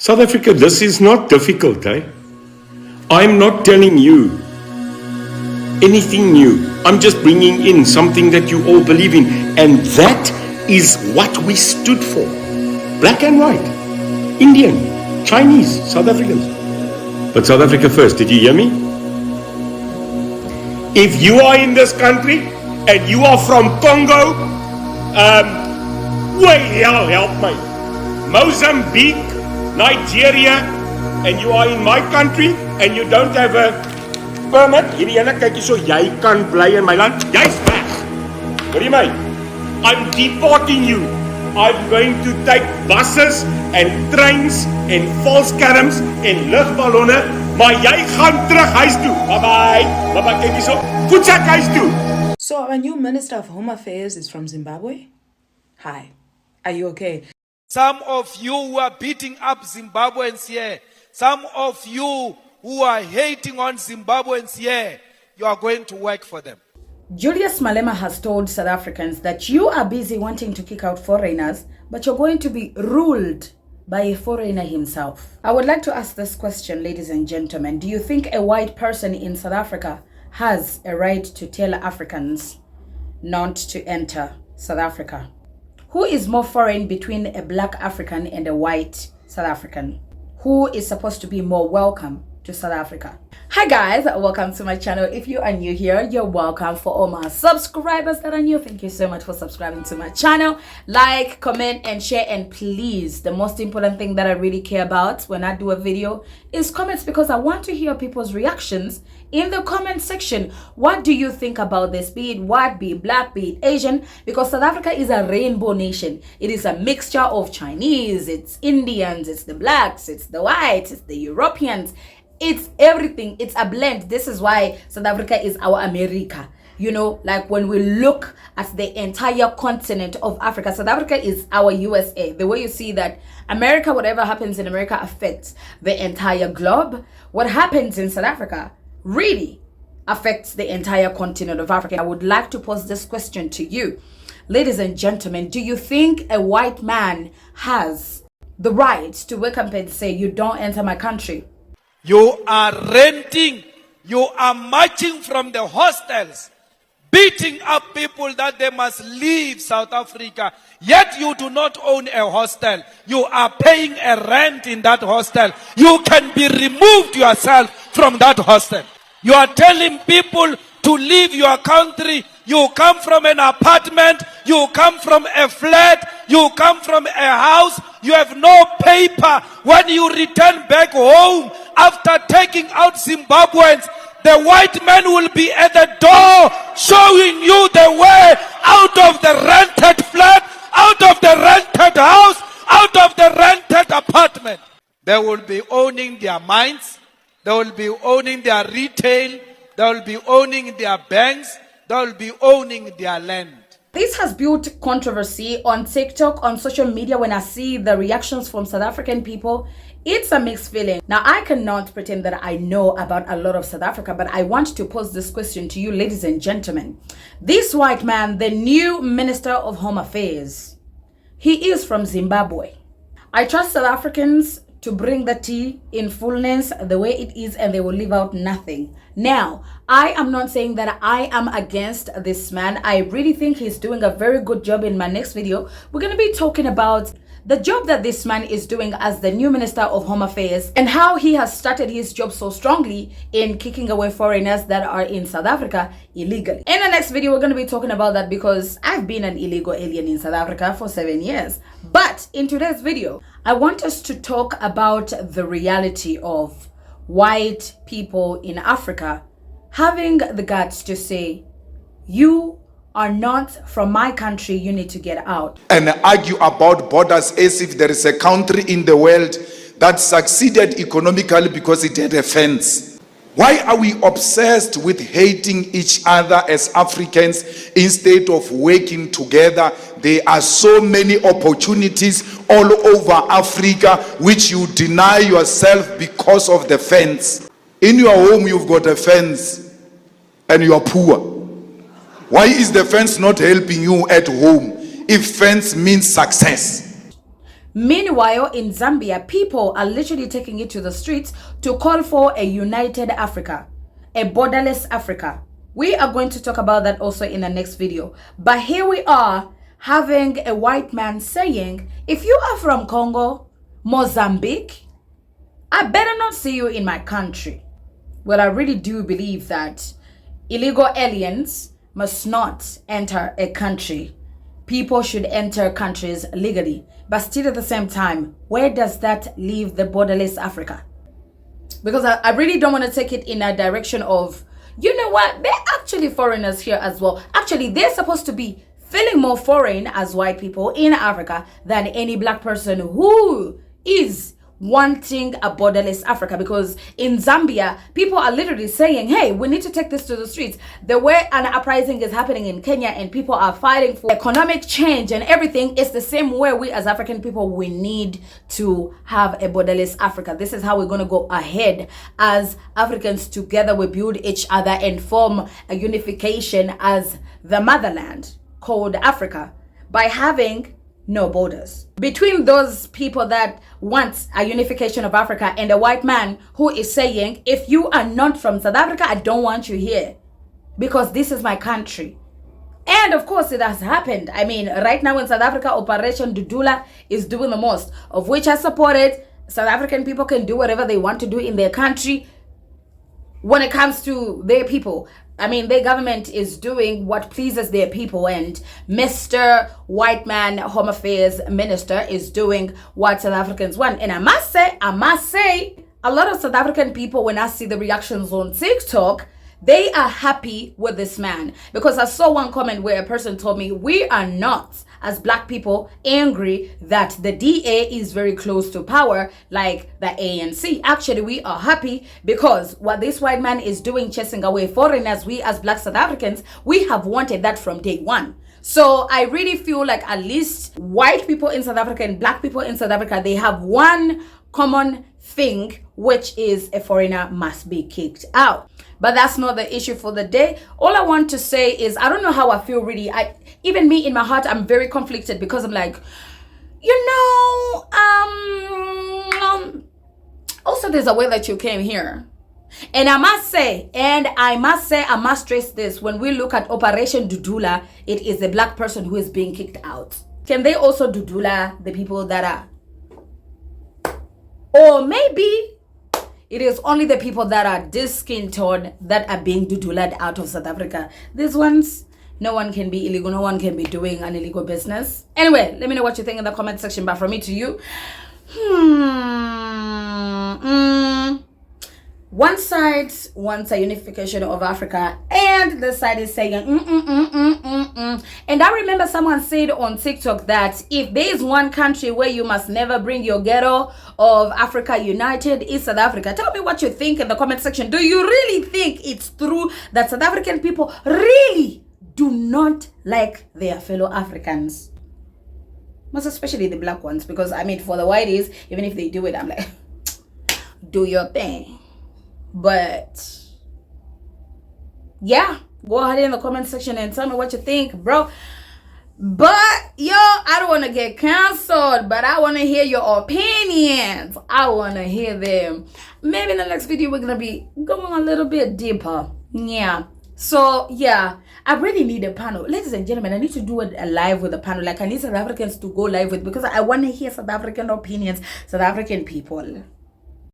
South Africa, this is not difficult, eh? I'm not telling you anything new. I'm just bringing in something that you all believe in. And that is what we stood for. Black and white. Indian, Chinese, South Africans. But South Africa first, did you hear me? If you are in this country and you are from Congo, help me. Mozambique, Nigeria, and you are in my country and you don't have a permit, hierdie ene kyk hierso, jy kan bly in my land, jy's weg. What do you mean? I'm deporting you. I'm going to take buses and trains and volkskerms en lugballonne, maar jy gaan terug huis toe. Bye-bye. Bye-bye, kyk hierso. Voetsak huis toe. So our new Minister of Home Affairs is from Zimbabwe? Hi. Are you okay? Some of you who are beating up Zimbabweans here, some of you who are hating on Zimbabweans here, you are going to work for them. Julius Malema has told South Africans that you are busy wanting to kick out foreigners, but you're going to be ruled by a foreigner himself. I would like to ask this question, ladies and gentlemen. Do you think a white person in South Africa has a right to tell Africans not to enter South Africa? Who is more foreign between a black African and a white South African? Who is supposed to be more welcome to South Africa? Hi guys, welcome to my channel. If you are new here, you're welcome. For all my subscribers that are new, thank you so much for subscribing to my channel. Like, comment and share, and please, the most important thing that I really care about when I do a video is comments, because I want to hear people's reactions in the comment section. What do you think about this? Be it white, be it black, be it Asian, because South Africa is a rainbow nation. It is a mixture of Chinese, it's Indians, it's the blacks, it's the whites, it's the Europeans. It's everything. It's a blend. This is why South Africa is our America. You know, like when we look at the entire continent of Africa, South Africa is our USA. The way you see that America, whatever happens in America affects the entire globe. What happens in South Africa really affects the entire continent of Africa. I would like to pose this question to you. Ladies and gentlemen, do you think a white man has the right to wake up and say, you don't enter my country? You are renting, you are marching from the hostels, beating up people that they must leave South Africa, yet you do not own a hostel. You are paying a rent in that hostel. You can be removed yourself from that hostel. You are telling people to leave your country. You come from an apartment, you come from a flat, you come from a house, you have no paper. When you return back home after taking out Zimbabweans, the white man will be at the door showing you the way out of the rented flat, out of the rented house, out of the rented apartment. They will be owning their mines, they will be owning their retail, they will be owning their banks, they will be owning their land. This has built controversy on TikTok, on social media. When I see the reactions from South African people, it's a mixed feeling. Now, I cannot pretend that I know about a lot of South Africa, but I want to pose this question to you, ladies and gentlemen. This white man, the new Minister of Home Affairs, he is from Zimbabwe. I trust South Africans to bring the tea in fullness the way it is, and they will leave out nothing. Now, I am not saying that I am against this man. I really think he's doing a very good job. In my next video, we're going to be talking about the job that this man is doing as the new Minister of Home Affairs and how he has started his job so strongly in kicking away foreigners that are in South Africa illegally. In the next video, we're going to be talking about that because I've been an illegal alien in South Africa for 7 years. But in today's video, I want us to talk about the reality of white people in Africa having the guts to say, you are not from my country, you need to get out. And argue about borders as if there is a country in the world that succeeded economically because it had a fence. Why are we obsessed with hating each other as Africans instead of working together? There are so many opportunities all over Africa which you deny yourself because of the fence. In your home, you've got a fence and you are poor. Why is the fence not helping you at home if fence means success? Meanwhile, in Zambia, people are literally taking it to the streets to call for a united Africa, a borderless Africa. We are going to talk about that also in the next video. But here we are having a white man saying, if you are from Congo, Mozambique, I better not see you in my country. Well, I really do believe that illegal aliens must not enter a country. People should enter countries legally. But still at the same time, where does that leave the borderless Africa? Because I really don't want to take it in a direction of, you know what, they're actually foreigners here as well. Actually, they're supposed to be feeling more foreign as white people in Africa than any black person who is wanting a borderless Africa. Because in Zambia, people are literally saying, hey, we need to take this to the streets. The way an uprising is happening in Kenya and people are fighting for economic change and everything is the same way we as African people, we need to have a borderless Africa. This is how we're going to go ahead as Africans. Together we build each other and form a unification as the motherland called Africa by having no borders. Between those people that want a unification of Africa and a white man who is saying, if you are not from South Africa, I don't want you here because this is my country. And of course it has happened. I mean, right now in South Africa, Operation Dudula is doing the most, of which I support it. South African people can do whatever they want to do in their country when it comes to their people. I mean, their government is doing what pleases their people, and Mr. White Man Home Affairs Minister is doing what South Africans want. And I must say, a lot of South African people, when I see the reactions on TikTok, they are happy with this man. Because I saw one comment where a person told me, we are not, as black people, angry that the DA is very close to power like the ANC. Actually, we are happy because what this white man is doing, chasing away foreigners, we as black South Africans, we have wanted that from day one. So I really feel like at least white people in South Africa and black people in South Africa, they have one common thing, which is a foreigner must be kicked out. But that's not the issue for the day. All I want to say is, I don't know how I feel really. Even me in my heart, I'm very conflicted because I'm like, you know, also there's a way that you came here. And I must say, I must stress this, when we look at Operation Dudula, it is a black person who is being kicked out. Can they also Dudula the people that are? Or maybe it is only the people that are this skin tone that are being dudulated out of South Africa. These ones, no one can be illegal. No one can be doing an illegal business. Anyway, let me know what you think in the comment section. But from me to you, one side wants a unification of Africa, and the side is saying, And I remember someone said on TikTok that if there is one country where you must never bring your ghetto of Africa united, is South Africa. Tell me what you think in the comment section. Do you really think it's true that South African people really do not like their fellow Africans? Most especially the black ones, because I mean, for the whiteys, even if they do it, I'm like, do your thing. But yeah, go ahead in the comment section and tell me what you think, bro. But yo, I don't want to get canceled, but I want to hear your opinions. I want to hear them. Maybe in the next video we're gonna be going a little bit deeper. Yeah. So yeah, I really need a panel, ladies and gentlemen. I need to do a live with a panel. Like, I need South Africans to go live with, because I want to hear South African opinions, South African people.